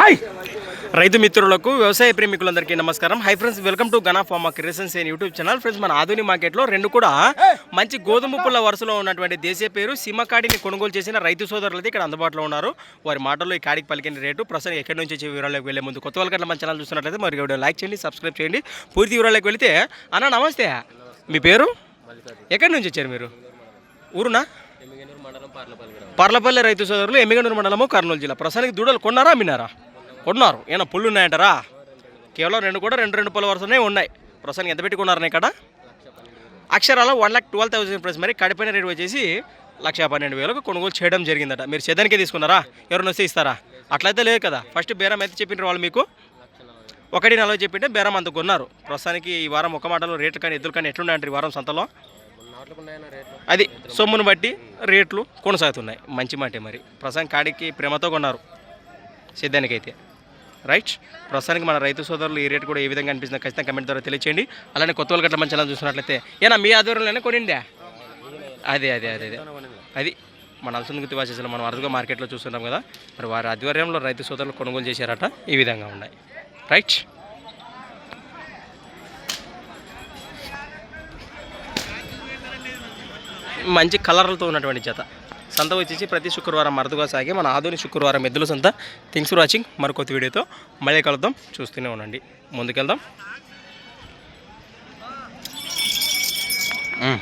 Hi రైతు మిత్రులకు వ్యవసాయ ప్రేమికులందరికీ నమస్కారం. Hi friends, welcome to Gana pharma creations and YouTube channel. Friends, మన ఆధునిక మార్కెట్లో రెండు కూడా మంచి గోధుమ పుల్ల వరుసలో ఉన్నటువంటి దేశీయ పేరు సీమకాడిని కొనుగోలు చేసిన రైతు సోదరులు ఇక్కడ అందుబాటులో ఉన్నారు. వారి మాటల్లో ఈ కాడికి పలికిన రేటు ప్రస్తుతం ఎక్కడి నుంచి వచ్చే వివరాలకు వెళ్లే ముందు కొత్త వాళ్ళకి మన ఛానల్ చూస్తున్నట్లయితే మరి వీడియో లైక్ చేయండి, సబ్స్క్రైబ్ చేయండి. పూర్తి వివరాలకు వెళితే అన్న నమస్తే, మీ పేరు ఎక్కడి నుంచి వచ్చారు మీరు? ఊరునా? పర్లపల్లి రైతు సోదరులు, ఎమ్మిగనూరు మండలము, కర్నూలు జిల్లా. ప్రస్తుతానికి దూడలు కొన్నారా అమ్మినారా? కొన్నారు. ఏమైనా పుళ్ళు ఉన్నాయంటారా? కేవలం రెండు పళ్ళ వరుసనే ఉన్నాయి. ప్రస్తుతానికి ఎంత పెట్టుకున్నారని ఇక్కడ అక్షరాల 1,12,000 ప్రైస్. మరి కడిపోయిన రేటు వచ్చేసి 1,12,000 కొనుగోలు చేయడం జరిగిందట. మీరు సేదానికే తీసుకున్నారా? ఎవరైనా వస్తే ఇస్తారా? అట్లయితే లేదు కదా. ఫస్ట్ బేరం అయితే చెప్పినారు వాళ్ళు మీకు 1,40 చెప్పింటే బేరం అంత కొన్నారు. ప్రస్తుతానికి ఈ వారం ఒక మాటలో రేట్లు కానీ ఎద్దులు కానీ ఎట్లున్నాయంటారు ఈ వారం సంతలో? అది సొమ్మును బట్టి రేట్లు కొనసాగుతున్నాయి. మంచి మాటే. మరి ప్రస్తుతానికి కాడికి ప్రేమతో కొన్నారు సిద్ధానికైతే. రైట్, ప్రస్తుతానికి మన రైతు సోదరులు ఈ రేటు కూడా ఏ విధంగా అనిపిస్తుందో ఖచ్చితంగా కమెంట్ ద్వారా తెలియచేయండి. అలానే కొత్త వాళ్ళు గట్ల మంచి ఛానల్ చూస్తున్నట్లయితే ఏనా మీ ఆధ్వర్యంలోనే కొనిందే? అదే అది మన అలసందుగుత్తి వాసేసలు మనం అరుదుగా మార్కెట్లో చూస్తున్నాం కదా. మరి వారి ఆధ్వర్యంలో రైతు సోదరులు కొనుగోలు చేశారట. ఈ విధంగా ఉన్నాయి. రైట్, మంచి కలర్లతో ఉన్నటువంటి జత. సంత వచ్చేసి ప్రతి శుక్రవారం అరుదుగా సాగే మన ఆధునిక శుక్రవారం ఎద్దుల సంత. Thanks for watching. మరొక వీడియోతో మళ్ళీ కలుద్దాం. చూస్తూనే ఉండండి. ముందుకెళ్దాం.